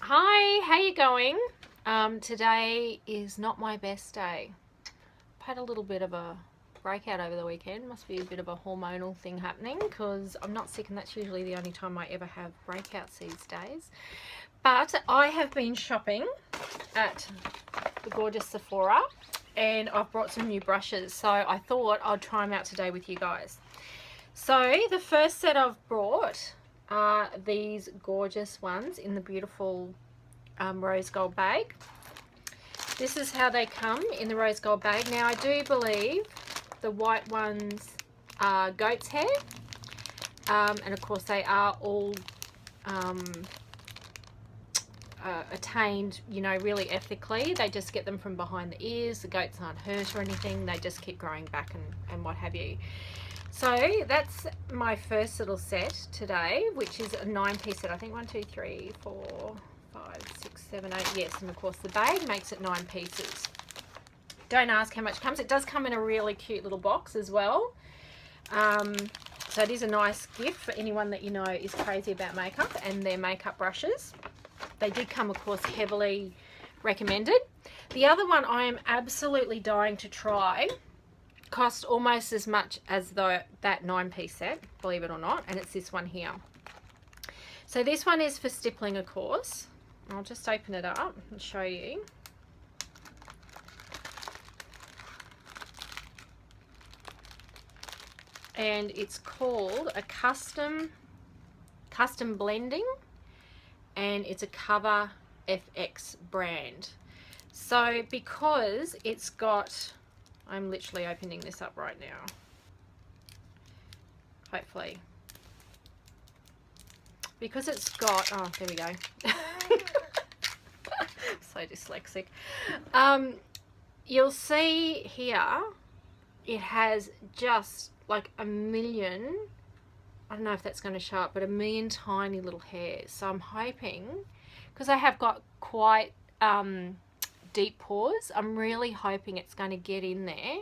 Hi, how you going? Today is not my best day. I've had a little bit of a breakout over the weekend. Must be a bit of a hormonal thing happening because I'm not sick and that's usually the only time I ever have breakouts these days. But I have been shopping at the gorgeous Sephora and I've brought some new brushes. So I thought I'd try them out today with you guys. So the first set I've brought are these gorgeous ones in the beautiful rose gold bag. This is how they come in the rose gold bag. Now I do believe the white ones are goat's hair, and of course they are all attained, you know, really ethically. They just get them from behind the ears. The goats aren't hurt or anything. They just keep growing back and what have you. So that's my first little set today, which is a 9-piece set. I think 1, 2, 3, 4, 5, 6, 7, 8. Yes, and of course the bag makes it 9 pieces. Don't ask how much it comes. It does come in a really cute little box as well. So it is a nice gift for anyone that you know is crazy about makeup and their makeup brushes. They did come, of course, heavily recommended. The other one I am absolutely dying to try. Cost almost as much as that 9-piece set, believe it or not, and it's this one here. So this one is for stippling, of course. I'll just open it up and show you. And it's called a custom blending, and it's a Cover FX brand. So because it's got, I'm literally opening this up right now, hopefully, because it's got, oh, there we go. So dyslexic. You'll see here it has just like a million, I don't know if that's going to show up, but a million tiny little hairs. So I'm hoping, because I have got quite deep pores, I'm really hoping it's going to get in there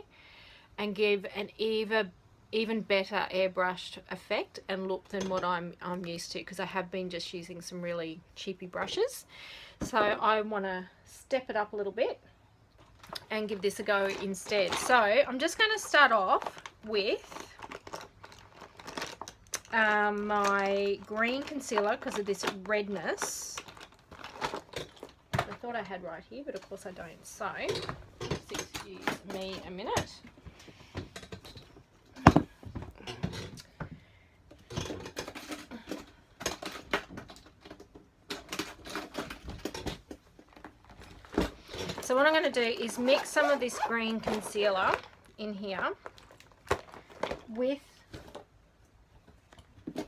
and give an even better airbrushed effect and look than what I'm used to, because I have been just using some really cheapy brushes. So I want to step it up a little bit and give this a go instead. So I'm just going to start off with my green concealer because of this redness. I thought I had right here, but of course I don't. So just excuse me a minute. So what I'm going to do is mix some of this green concealer in here with, there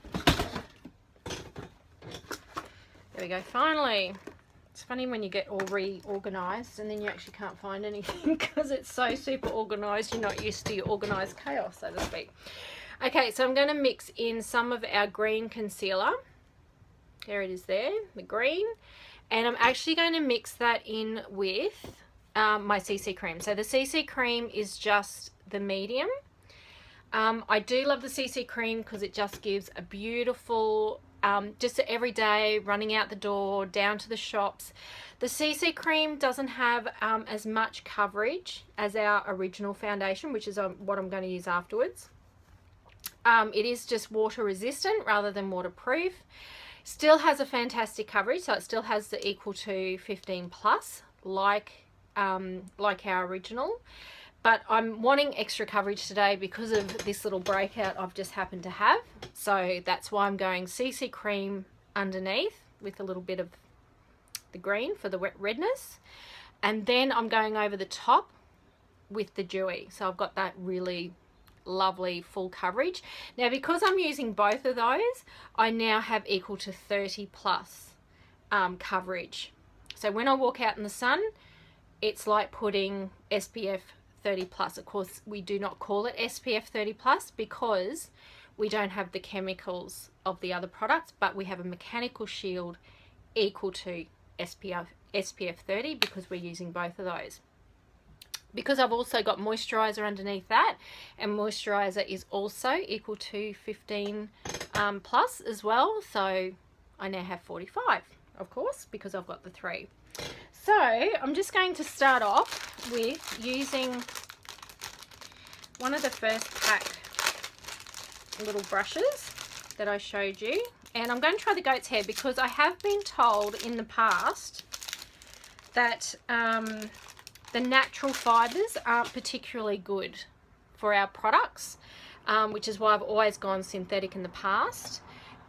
we go, finally. It's funny when you get all reorganized and then you actually can't find anything because it's so super organized. You're not used to your organized chaos, so to speak. Okay, so I'm going to mix in some of our green concealer. There it is there, the green. And I'm actually going to mix that in with my CC cream. So the CC cream is just the medium. I do love the CC cream because it just gives a beautiful, just every day, running out the door, down to the shops. The CC cream doesn't have as much coverage as our original foundation, which is what I'm going to use afterwards. It is just water resistant rather than waterproof. Still has a fantastic coverage, so it still has the equal to 15 plus, like our original. But I'm wanting extra coverage today because of this little breakout I've just happened to have. So that's why I'm going CC cream underneath with a little bit of the green for the wet redness. And then I'm going over the top with the dewy. So I've got that really lovely full coverage. Now because I'm using both of those, I now have equal to 30 plus coverage. So when I walk out in the sun, it's like putting SPF 30 plus. Of course we do not call it SPF 30 plus because we don't have the chemicals of the other products, but we have a mechanical shield equal to SPF 30 because we're using both of those. Because I've also got moisturizer underneath that, and moisturizer is also equal to 15 plus as well, so I now have 45. of course, because I've got the 3. So I'm just going to start off with using one of the first pack little brushes that I showed you, and I'm going to try the goat's hair because I have been told in the past that the natural fibers aren't particularly good for our products, which is why I've always gone synthetic in the past.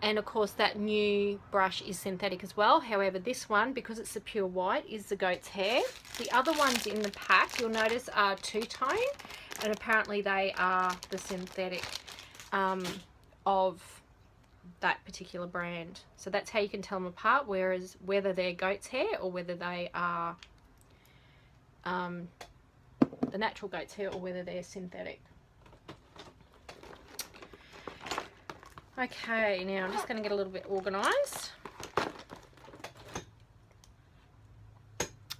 And of course that new brush is synthetic as well. However, this one, because it's the pure white, is the goat's hair. The other ones in the pack, you'll notice, are two-tone, and apparently they are the synthetic of that particular brand. So that's how you can tell them apart, whereas whether they're goat's hair or whether they are the natural goat's hair or whether they're synthetic. Okay, now I'm just going to get a little bit organized.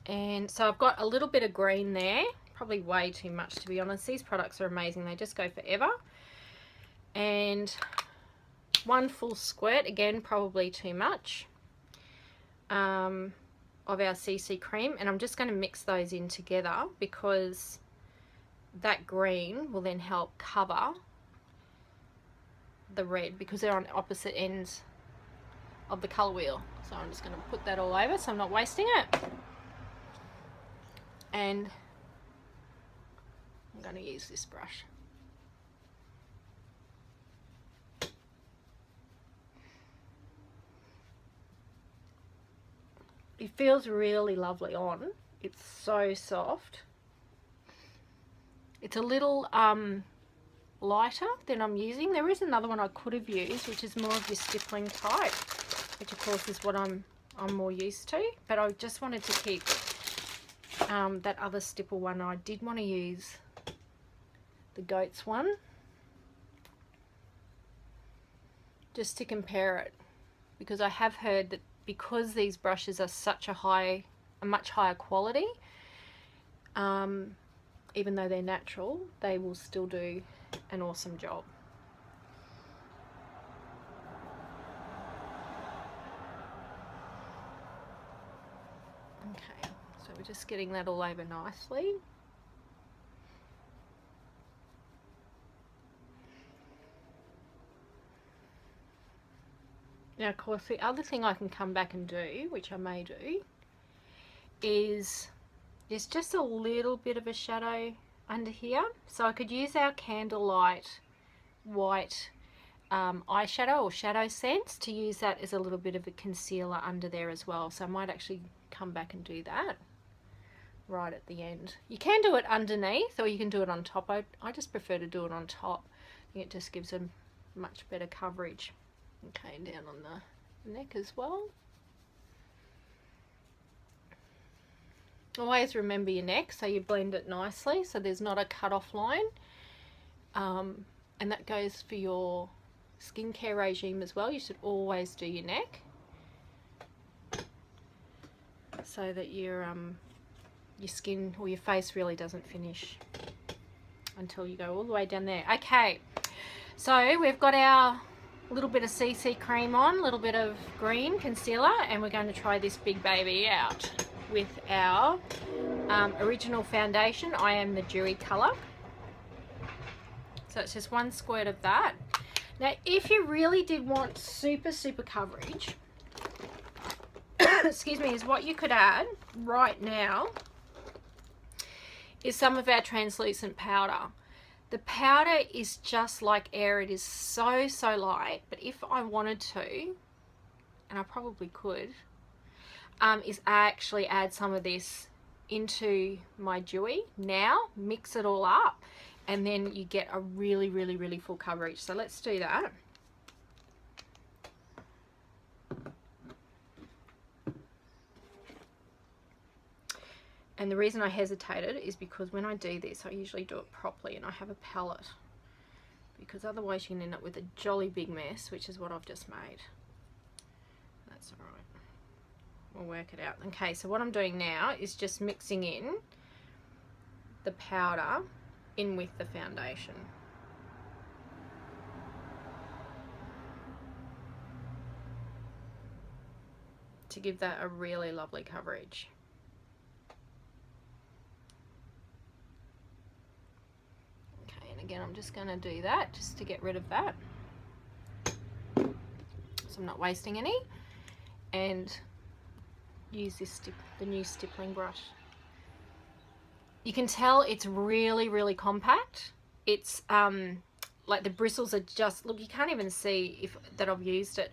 And so I've got a little bit of green there, probably way too much to be honest. These products are amazing, they just go forever. And 1 full squirt, again probably too much, of our CC cream, and I'm just going to mix those in together because that green will then help cover the red, because they're on opposite ends of the colour wheel. So I'm just going to put that all over so I'm not wasting it. And I'm going to use this brush. It feels really lovely on. It's so soft. It's a little lighter than I'm using. There is another one I could have used, which is more of your stippling type, which of course is what I'm more used to, but I just wanted to keep that other stipple one. I did want to use the goat's one just to compare it, because I have heard that because these brushes are such a much higher quality, even though they're natural, they will still do an awesome job. Okay, so we're just getting that all over nicely. Now, of course, the other thing I can come back and do, which I may do, is there's just a little bit of a shadow under here. So I could use our Candlelight white eyeshadow or shadow sense to use that as a little bit of a concealer under there as well. So I might actually come back and do that right at the end. You can do it underneath or you can do it on top. I just prefer to do it on top. I think it just gives a much better coverage. Okay, down on the neck as well. Always remember your neck so you blend it nicely so there's not a cut-off line, and that goes for your skincare regime as well. You should always do your neck so that your skin or your face really doesn't finish until you go all the way down there. Okay, so we've got our little bit of CC cream on, a little bit of green concealer, and we're going to try this big baby out with our original foundation. I am the dewy colour. So it's just 1 squirt of that. Now, if you really did want super coverage, excuse me, is what you could add right now is some of our translucent powder. The powder is just like air. It is so light, but if I wanted to, and I probably could, is actually add some of this into my dewy now, mix it all up, and then you get a really full coverage. So let's do that. And the reason I hesitated is because when I do this, I usually do it properly and I have a palette, because otherwise you can end up with a jolly big mess, which is what I've just made. That's all right. We'll work it out. Okay, so what I'm doing now is just mixing in the powder in with the foundation. to give that a really lovely coverage. Okay, and again, I'm just going to do that just to get rid of that, so I'm not wasting any, and use this the new stippling brush. You can tell it's really, really compact. It's like the bristles are just, look, you can't even see that I've used it.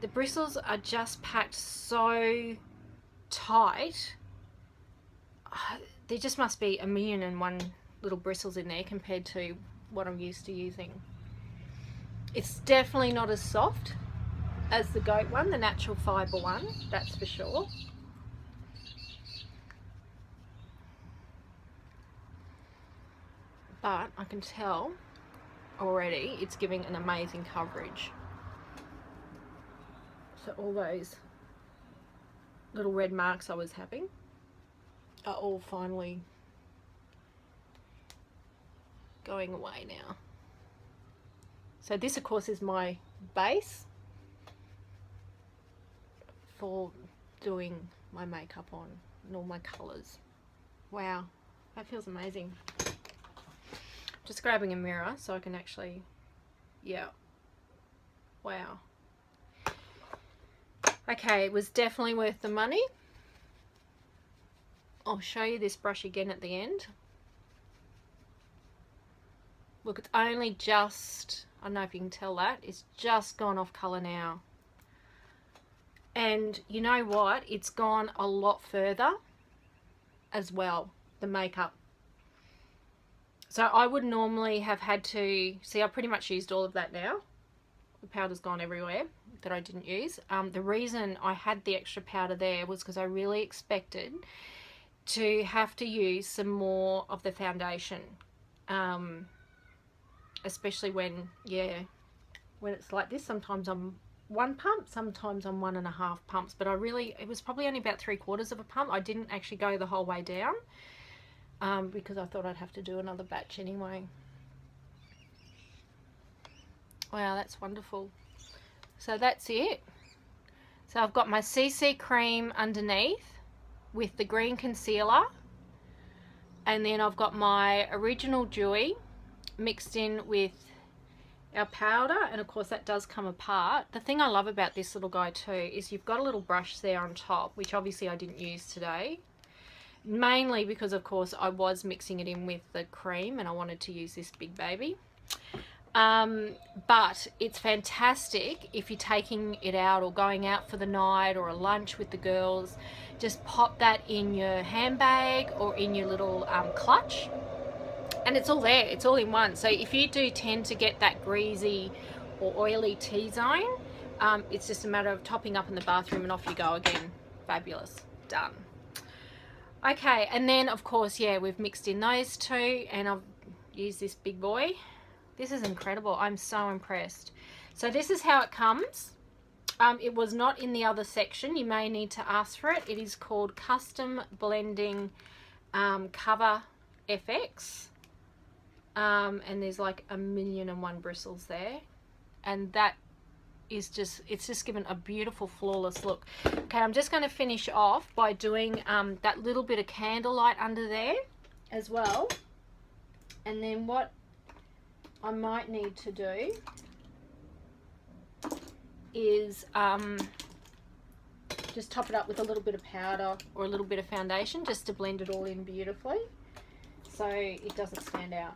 The bristles are just packed so tight. There just must be 1,000,001 little bristles in there compared to what I'm used to using. It's definitely not as soft as the goat one, the natural fibre one, that's for sure. But I can tell already it's giving an amazing coverage. So all those little red marks I was having are all finally going away now. So this, of course, is my base for doing my makeup on and all my colours. Wow, that feels amazing. Just grabbing a mirror so I can actually, yeah, wow. Okay, it was definitely worth the money. I'll show you this brush again at the end. Look, it's only just, I don't know if you can tell that, it's just gone off colour now. And you know what? It's gone a lot further as well, the makeup. So I would normally have had to, see, I pretty much used all of that now. The powder's gone everywhere that I didn't use. The reason I had the extra powder there was because I really expected to have to use some more of the foundation. Especially when, yeah, when it's like this. Sometimes I'm 1 pump, sometimes I'm 1.5 pumps. But it was probably only about 3/4 of a pump. I didn't actually go the whole way down. Because I thought I'd have to do another batch anyway. Wow, that's wonderful. So that's it. So I've got my CC cream underneath with the green concealer, and then I've got my original dewy mixed in with our powder, and of course that does come apart. The thing I love about this little guy too is you've got a little brush there on top, which obviously I didn't use today. Mainly because, of course, I was mixing it in with the cream and I wanted to use this big baby. But it's fantastic if you're taking it out or going out for the night or a lunch with the girls. Just pop that in your handbag or in your little clutch. And it's all there. It's all in one. So if you do tend to get that greasy or oily T-zone, it's just a matter of topping up in the bathroom and off you go again. Fabulous. Done. Okay, and then of course, yeah, we've mixed in those two, and I've used this big boy. This is incredible. I'm so impressed. So this is how it comes. It was not in the other section. You may need to ask for it. It is called Custom Blending Cover FX. And there's like 1,000,001 bristles there. And that is just, it's just given a beautiful flawless look. Okay, I'm just going to finish off by doing that little bit of candlelight under there as well. And then what I might need to do is just top it up with a little bit of powder or a little bit of foundation just to blend it all in beautifully so it doesn't stand out.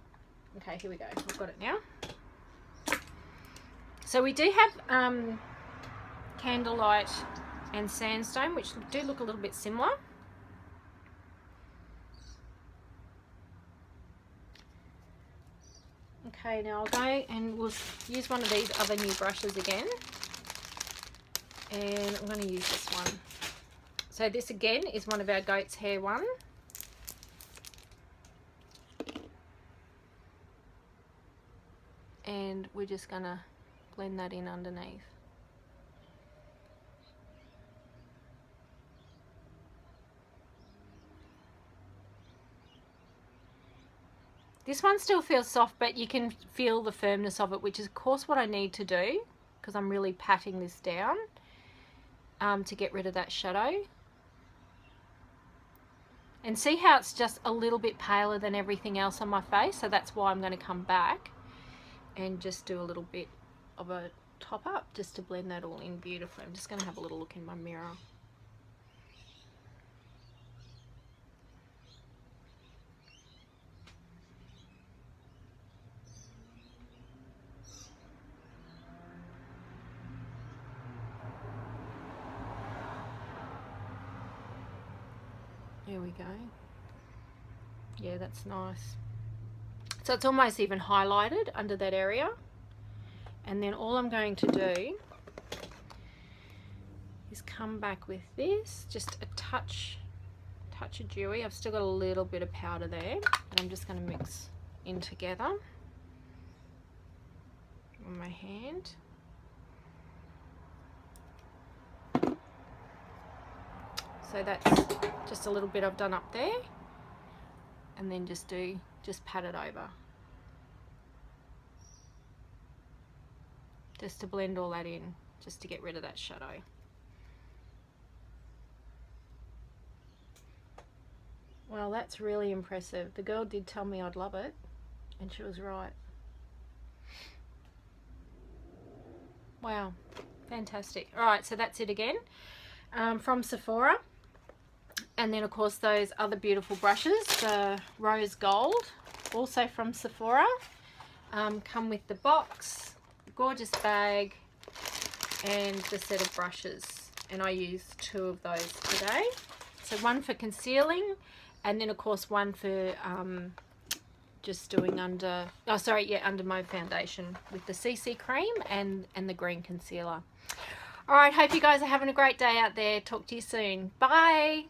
Okay, here we go. I've got it now. So we do have candlelight and sandstone, which do look a little bit similar. Okay, now I'll go and we'll use one of these other new brushes again. And I'm going to use this one. So this again is one of our goat's hair one. And we're just going to blend that in underneath. This one still feels soft, but you can feel the firmness of it, which is of course what I need to do because I'm really patting this down. to get rid of that shadow. And see how it's just a little bit paler than everything else on my face, so that's why I'm going to come back and just do a little bit of a top up just to blend that all in beautifully. I'm just going to have a little look in my mirror. There we go. Yeah, that's nice. So it's almost even highlighted under that area. And then all I'm going to do is come back with this, just a touch of dewy. I've still got a little bit of powder there, and I'm just going to mix in together on my hand. So that's just a little bit I've done up there, and then just pat it over, just to blend all that in, just to get rid of that shadow. Well, that's really impressive. The girl did tell me I'd love it, and she was right. Wow, fantastic. All right, so that's it again, from Sephora. And then of course those other beautiful brushes, the rose gold, also from Sephora, come with the box, gorgeous bag, and the set of brushes. And I used 2 of those today. So one for concealing, and then of course one for just doing under, under my foundation with the CC cream and the green concealer. All right, hope you guys are having a great day out there. Talk to you soon. Bye.